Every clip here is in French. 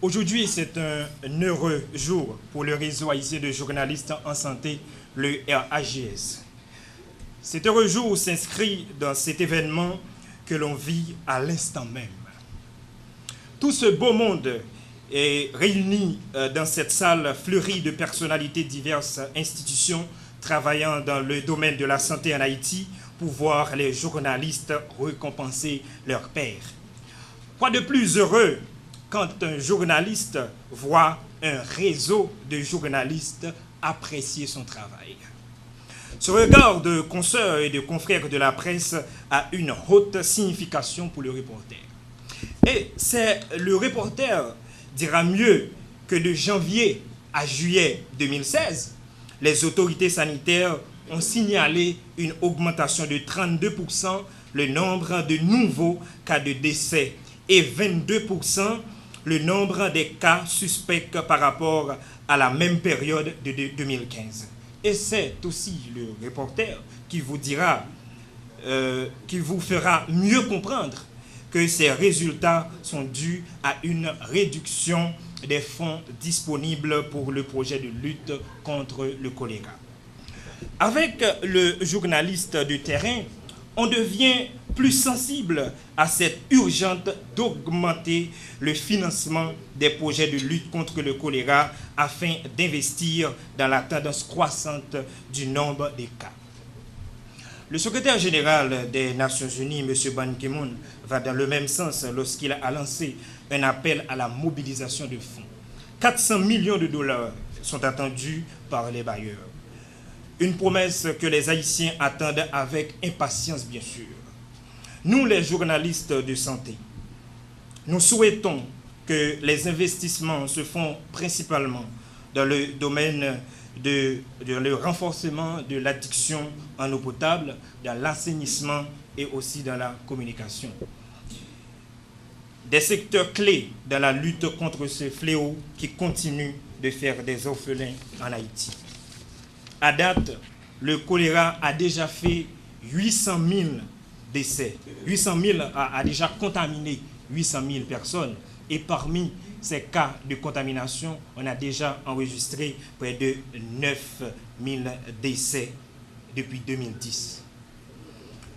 Aujourd'hui, c'est un heureux jour pour le réseau haïtien de journalistes en santé, le RAJS. Cet heureux jour s'inscrit dans cet événement que l'on vit à l'instant même. Tout ce beau monde est réuni dans cette salle fleurie de personnalités diverses institutions travaillant dans le domaine de la santé en Haïti pour voir les journalistes récompenser leur père. Quoi de plus heureux quand un journaliste voit un réseau de journalistes apprécier son travail. Ce regard de consoeurs et de confrères de la presse a une haute signification pour le reporter. Et c'est le reporter dira mieux que de janvier à juillet 2016, les autorités sanitaires ont signalé une augmentation de 32% le nombre de nouveaux cas de décès et 22% le nombre des cas suspects par rapport à la même période de 2015. Et c'est aussi le reporter qui vous dira, qui vous fera mieux comprendre que ces résultats sont dus à une réduction des fonds disponibles pour le projet de lutte contre le choléra. Avec le journaliste de terrain, on devient plus sensible à cette urgence d'augmenter le financement des projets de lutte contre le choléra afin d'investir dans la tendance croissante du nombre de cas. Le secrétaire général des Nations Unies, M. Ban Ki-moon, va dans le même sens lorsqu'il a lancé un appel à la mobilisation de fonds. 400 millions de dollars sont attendus par les bailleurs. Une promesse que les Haïtiens attendent avec impatience, bien sûr. Nous, les journalistes de santé, nous souhaitons que les investissements se font principalement dans le domaine de le renforcement de l'addiction en eau potable, dans l'assainissement et aussi dans la communication. Des secteurs clés dans la lutte contre ce fléau qui continue de faire des orphelins en Haïti. À date, le choléra a déjà fait 800 000 décès. 800 000 a déjà contaminé 800 000 personnes. Et parmi ces cas de contamination, on a déjà enregistré près de 9 000 décès depuis 2010.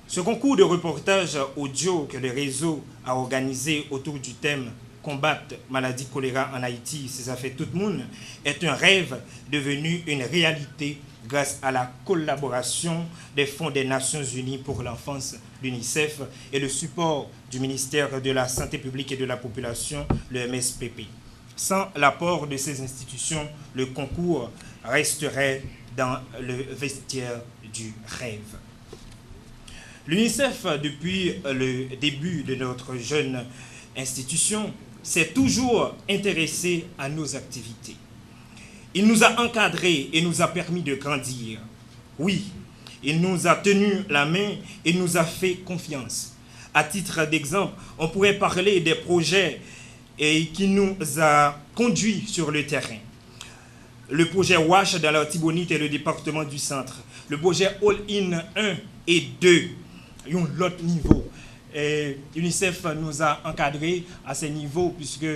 Ce concours de reportage audio que le réseau a organisé autour du thème « Combattre maladie choléra en Haïti, ça fait tout le monde » est un rêve devenu une réalité grâce à la collaboration des fonds des Nations Unies pour l'enfance, l'UNICEF, et le support du ministère de la Santé publique et de la Population, le MSPP. Sans l'apport de ces institutions, le concours resterait dans le vestiaire du rêve. L'UNICEF, depuis le début de notre jeune institution, s'est toujours intéressé à nos activités. Il nous a encadrés et nous a permis de grandir. Oui, il nous a tenu la main et nous a fait confiance. À titre d'exemple, on pourrait parler des projets qui nous a conduits sur le terrain. Le projet WASH dans l'Artibonite et le département du Centre. Le projet All-in 1 et 2, l'autre niveau. UNICEF nous a encadrés à ces niveaux puisque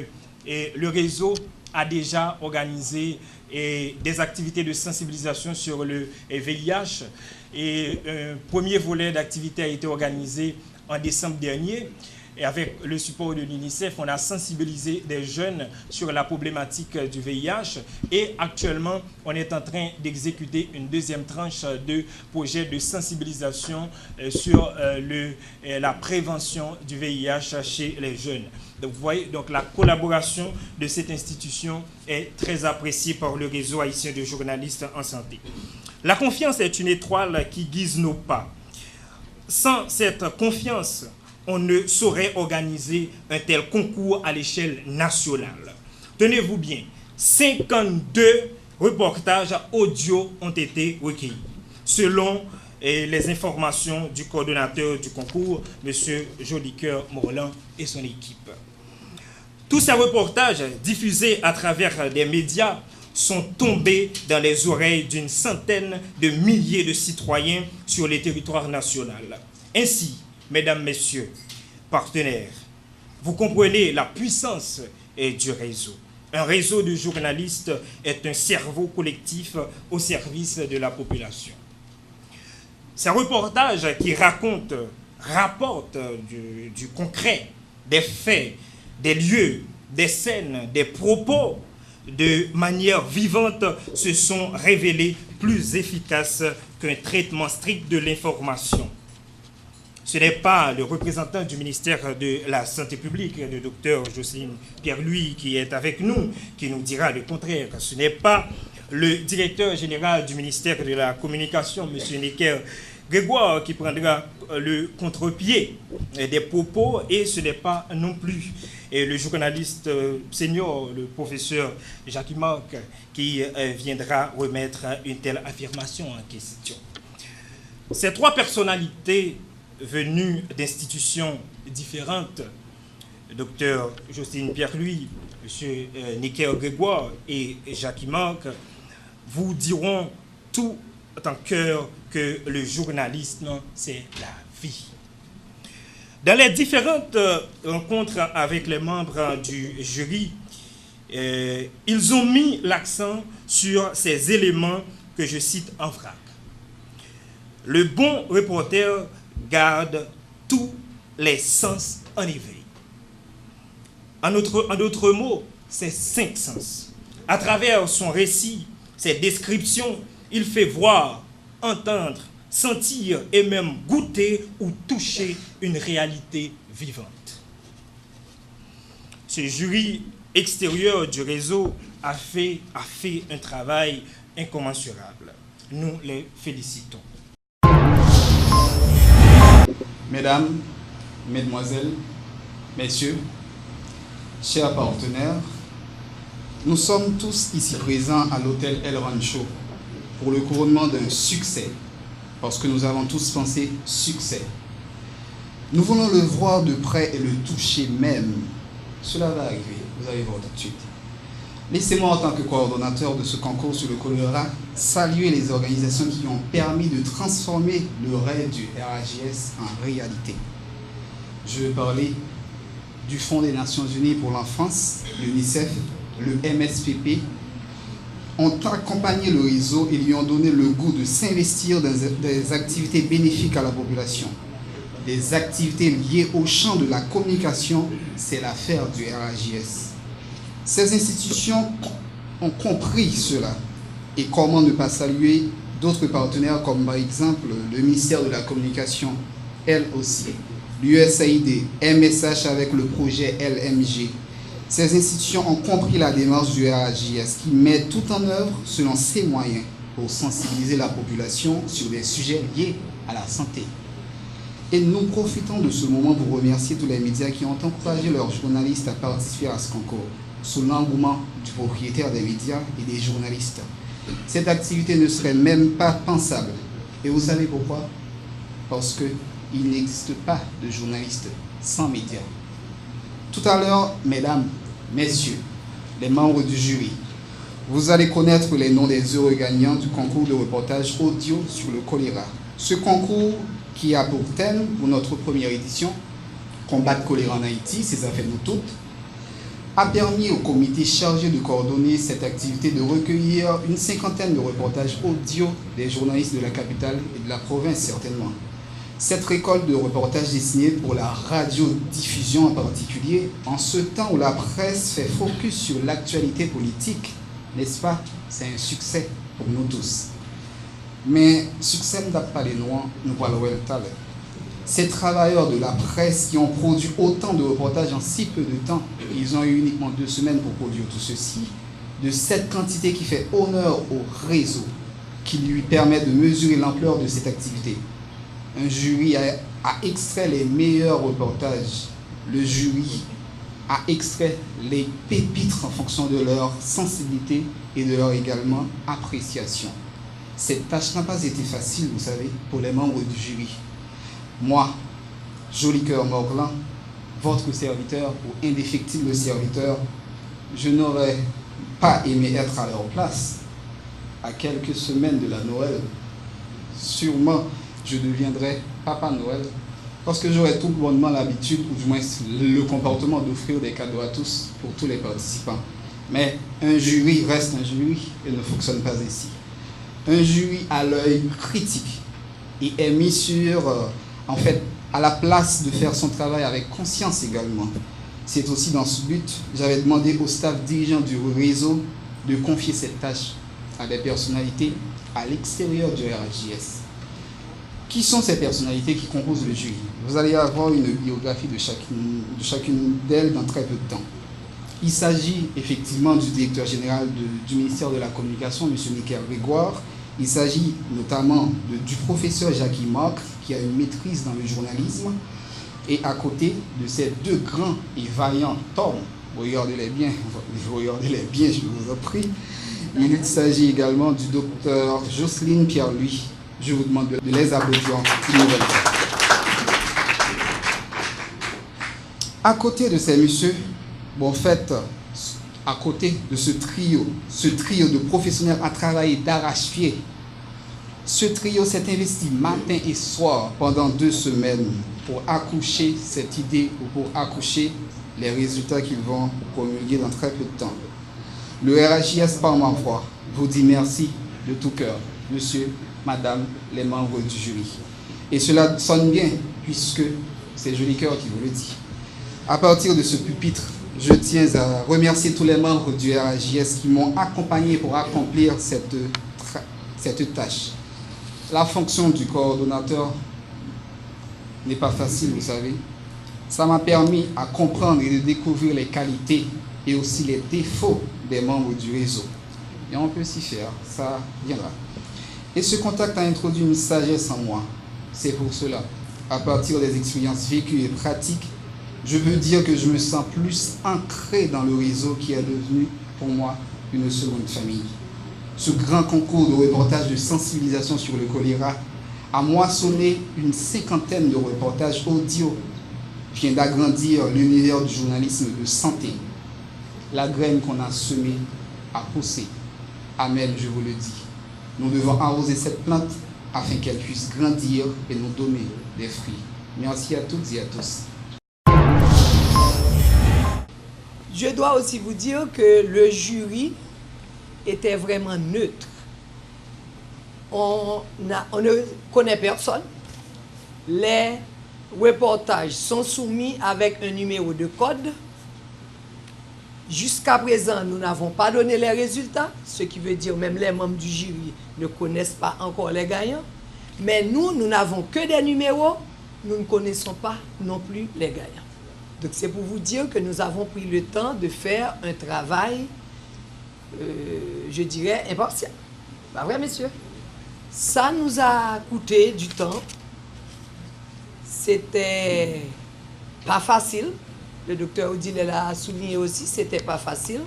le réseau a déjà organisé des activités de sensibilisation sur le VIH. Et un premier volet d'activité a été organisé en décembre dernier. Et avec le support de l'UNICEF, on a sensibilisé des jeunes sur la problématique du VIH. Et actuellement, on est en train d'exécuter une deuxième tranche de projet de sensibilisation sur la prévention du VIH chez les jeunes. Donc, vous voyez, donc la collaboration de cette institution est très appréciée par le réseau haïtien de journalistes en santé. La confiance est une étoile qui guide nos pas. Sans cette confiance, on ne saurait organiser un tel concours à l'échelle nationale. Tenez-vous bien, 52 reportages audio ont été recueillis, selon les informations du coordonnateur du concours, M. Jolicoeur Morland et son équipe. Tous ces reportages diffusés à travers des médias sont tombés dans les oreilles d'une centaine de milliers de citoyens sur le territoire national. Ainsi, mesdames, messieurs, partenaires, vous comprenez la puissance du réseau. Un réseau de journalistes est un cerveau collectif au service de la population. Ces reportages qui rapportent du concret, des faits, des lieux, des scènes, des propos, de manière vivante, se sont révélés plus efficaces qu'un traitement strict de l'information. Ce n'est pas le représentant du ministère de la Santé publique, le docteur Jocelyne Pierre-Louis, qui est avec nous, qui nous dira le contraire. Ce n'est pas le directeur général du ministère de la Communication, M. Necker Grégoire, qui prendra le contre-pied des propos, et ce n'est pas non plus le journaliste senior, le professeur Jacques Marc, qui viendra remettre une telle affirmation en question. Ces trois personnalités venues d'institutions différentes, le docteur Jocelyne Pierre-Louis, M. Necker Grégoire et Jacques Marc, vous diront tout en cœur que le journalisme, c'est la vie. Dans les différentes rencontres avec les membres du jury, ils ont mis l'accent sur ces éléments que je cite en vrac. Le bon reporter garde tous les sens en éveil. En d'autres mots, c'est 5 sens. À travers son récit, ses descriptions, il fait voir, entendre, sentir et même goûter ou toucher une réalité vivante. Ce jury extérieur du réseau a fait un travail incommensurable. Nous les félicitons. Mesdames, Mesdemoiselles, Messieurs, chers partenaires, nous sommes tous ici présents à l'hôtel El Rancho pour le couronnement d'un succès, parce que nous avons tous pensé succès. Nous voulons le voir de près et le toucher même. Cela va arriver, vous allez voir tout de suite. Laissez-moi, en tant que coordonnateur de ce concours sur le choléra, saluer les organisations qui ont permis de transformer le rêve du RAJS en réalité. Je veux parler du Fonds des Nations Unies pour l'enfance, l'UNICEF, le MSPP, ont accompagné le réseau et lui ont donné le goût de s'investir dans des activités bénéfiques à la population. Des activités liées au champ de la communication, c'est l'affaire du RAJS. Ces institutions ont compris cela. Et comment ne pas saluer d'autres partenaires comme par exemple le ministère de la Communication, elle aussi, l'USAID, MSH avec le projet LMG. Ces institutions ont compris la démarche du RAJS qui met tout en œuvre selon ses moyens pour sensibiliser la population sur des sujets liés à la santé. Et nous profitons de ce moment pour remercier tous les médias qui ont encouragé leurs journalistes à participer à ce concours, sous l'engouement du propriétaire des médias et des journalistes. Cette activité ne serait même pas pensable. Et vous savez pourquoi? Parce qu'il n'existe pas de journalistes sans médias. Tout à l'heure, mesdames, messieurs, les membres du jury, vous allez connaître les noms des heureux gagnants du concours de reportage audio sur le choléra. Ce concours qui a pour thème, pour notre première édition, combattre le choléra en Haïti, c'est ça fait nous toutes, a permis au comité chargé de coordonner cette activité de recueillir une cinquantaine de reportages audio des journalistes de la capitale et de la province certainement. Cette récolte de reportages destinés pour la radiodiffusion en particulier, en ce temps où la presse fait focus sur l'actualité politique, n'est-ce pas? C'est un succès pour nous tous. Mais succès ne date pas les noirs, nous voilà le talent. Ces travailleurs de la presse qui ont produit autant de reportages en si peu de temps, ils ont eu uniquement 2 semaines pour produire tout ceci, de cette quantité qui fait honneur au réseau, qui lui permet de mesurer l'ampleur de cette activité. Un jury a extrait les meilleurs reportages. Le jury a extrait les pépites en fonction de leur sensibilité et de leur également appréciation. Cette tâche n'a pas été facile, vous savez, pour les membres du jury. Moi, Joli Cœur Morglan, votre serviteur ou indéfectible serviteur, je n'aurais pas aimé être à leur place. À quelques semaines de la Noël, sûrement je deviendrai Papa Noël parce que j'aurai tout bonnement l'habitude, ou du moins le comportement d'offrir des cadeaux à tous pour tous les participants. Mais un jury reste un jury et ne fonctionne pas ainsi. Un jury à l'œil critique et est mis sur, en fait, à la place de faire son travail avec conscience également. C'est aussi dans ce but, j'avais demandé au staff dirigeant du réseau de confier cette tâche à des personnalités à l'extérieur du RHJS. Qui sont ces personnalités qui composent le jury? Vous allez avoir une biographie de chacune d'elles dans très peu de temps. Il s'agit effectivement du directeur général du ministère de la Communication, M. Nickel Grégoire. Il s'agit notamment du professeur Jackie Marc, qui a une maîtrise dans le journalisme. Et à côté de ces deux grands et vaillants hommes, regardez-les bien, je vous en prie. Il s'agit également du docteur Jocelyne Pierre-Louis. Je vous demande de les applaudir une nouvelle fois. À côté de ces messieurs, en fait, à côté de ce trio de professionnels à travailler d'arrache-pied, ce trio s'est investi matin et soir pendant 2 semaines pour accoucher cette idée ou pour accoucher les résultats qu'ils vont promulguer dans très peu de temps. Le RHJS par ma voix vous dit merci de tout cœur, monsieur, madame, les membres du jury. Et cela sonne bien puisque c'est Joli Cœur qui vous le dit. À partir de ce pupitre, je tiens à remercier tous les membres du RHJS qui m'ont accompagné pour accomplir cette tâche. La fonction du coordonnateur n'est pas facile, vous savez. Ça m'a permis à comprendre et de découvrir les qualités et aussi les défauts des membres du réseau. Et on peut s'y faire, ça viendra. Et ce contact a introduit une sagesse en moi. C'est pour cela, à partir des expériences vécues et pratiques, je veux dire que je me sens plus ancré dans le réseau qui est devenu pour moi une seconde famille. Ce grand concours de reportages de sensibilisation sur le choléra a moissonné une 50aine de reportages audio, vient d'agrandir l'univers du journalisme de santé. La graine qu'on a semée a poussé. Amen, je vous le dis. Nous devons arroser cette plante afin qu'elle puisse grandir et nous donner des fruits. Merci à toutes et à tous. Je dois aussi vous dire que le jury était vraiment neutre. On ne connaît personne. Les reportages sont soumis avec un numéro de code. Jusqu'à présent, nous n'avons pas donné les résultats, ce qui veut dire même les membres du jury ne connaissent pas encore les gagnants. Mais nous n'avons que des numéros, nous ne connaissons pas non plus les gagnants. Donc c'est pour vous dire que nous avons pris le temps de faire un travail, je dirais, impartial. Pas vrai, messieurs? Ça nous a coûté du temps. C'était pas facile. Le docteur Odile l'a souligné aussi, c'était pas facile.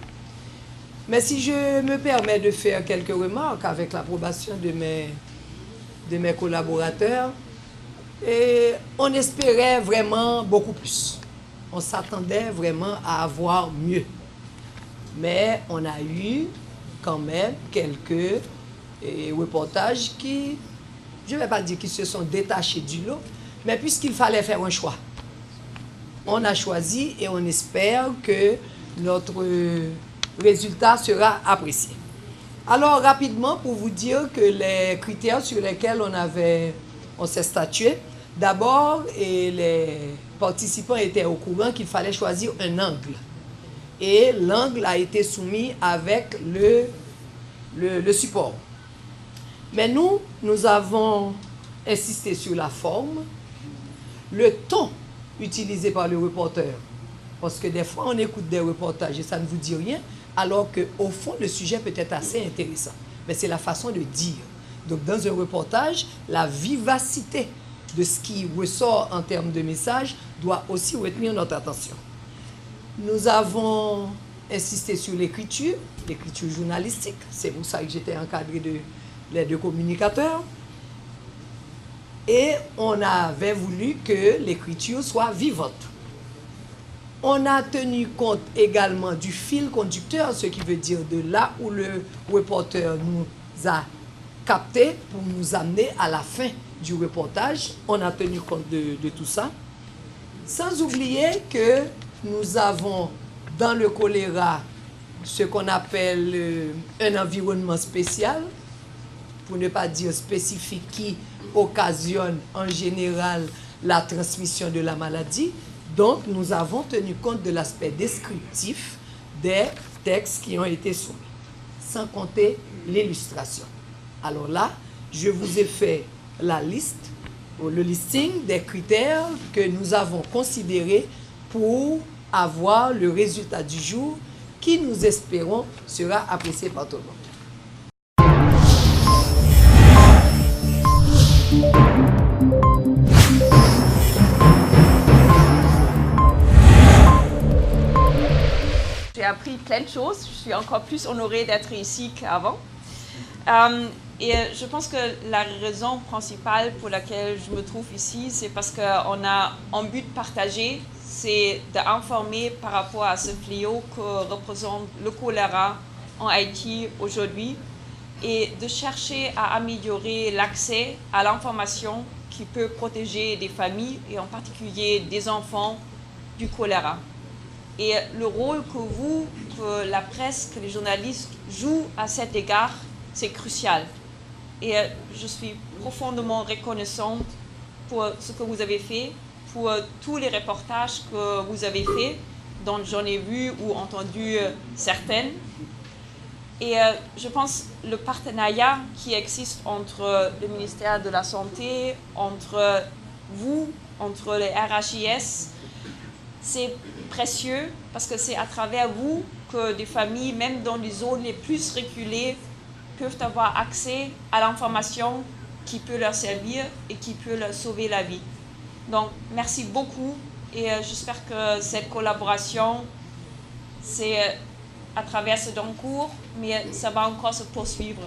Mais si je me permets de faire quelques remarques avec l'approbation de mes collaborateurs, et on espérait vraiment beaucoup plus. On s'attendait vraiment à avoir mieux. Mais on a eu quand même quelques reportages qui, je ne vais pas dire qu'ils se sont détachés du lot, mais puisqu'il fallait faire un choix. On a choisi et on espère que notre résultat sera apprécié. Alors rapidement, pour vous dire que les critères sur lesquels on s'est statué, d'abord, les participants étaient au courant qu'il fallait choisir un angle. Et l'angle a été soumis avec le support. Mais nous avons insisté sur la forme, le ton utilisé par le reporter. Parce que des fois, on écoute des reportages et ça ne vous dit rien, alors qu'au fond, le sujet peut être assez intéressant. Mais c'est la façon de dire. Donc, dans un reportage, la vivacité de ce qui ressort en termes de message doit aussi retenir notre attention. Nous avons insisté sur l'écriture journalistique. C'est pour ça que j'étais encadré de les 2 communicateurs. Et on avait voulu que l'écriture soit vivante. On a tenu compte également du fil conducteur, ce qui veut dire de là où le reporter nous a capté pour nous amener à la fin du reportage. On a tenu compte de tout ça. Sans oublier que nous avons dans le choléra ce qu'on appelle un environnement spécial, pour ne pas dire spécifique, qui occasionne en général la transmission de la maladie. Donc, nous avons tenu compte de l'aspect descriptif des textes qui ont été soumis, sans compter l'illustration. Alors là, je vous ai fait la liste, le listing des critères que nous avons considérés pour avoir le résultat du jour qui, nous espérons, sera apprécié par tout le monde. J'ai appris plein de choses. Je suis encore plus honorée d'être ici qu'avant. Et je pense que la raison principale pour laquelle je me trouve ici, c'est parce qu'on a un but partagé, c'est d'informer par rapport à ce fléau que représente le choléra en Haïti aujourd'hui et de chercher à améliorer l'accès à l'information qui peut protéger des familles et en particulier des enfants du choléra. Et le rôle que vous, que la presse, que les journalistes jouent à cet égard, c'est crucial. Et je suis profondément reconnaissante pour ce que vous avez fait, pour tous les reportages que vous avez faits, dont j'en ai vu ou entendu certaines. Et je pense que le partenariat qui existe entre le ministère de la Santé, entre vous, entre les RHIS, c'est précieux parce que c'est à travers vous que des familles, même dans les zones les plus reculées, peuvent avoir accès à l'information qui peut leur servir et qui peut leur sauver la vie. Donc, merci beaucoup et j'espère que cette collaboration, c'est à travers ce concours, mais ça va encore se poursuivre.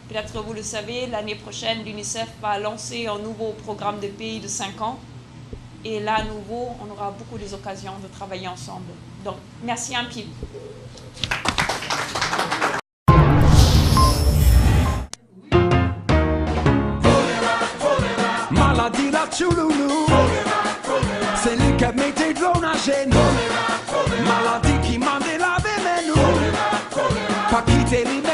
Peut-être vous le savez, l'année prochaine, l'UNICEF va lancer un nouveau programme de pays de 5 ans. Et là, à nouveau, on aura beaucoup d'occasions de travailler ensemble. Donc, merci un peu. Maladie la tchouloulou, c'est lui qui mettait de l'eau à genoux. Maladie qui m'a délavé mes nous, pas quitter les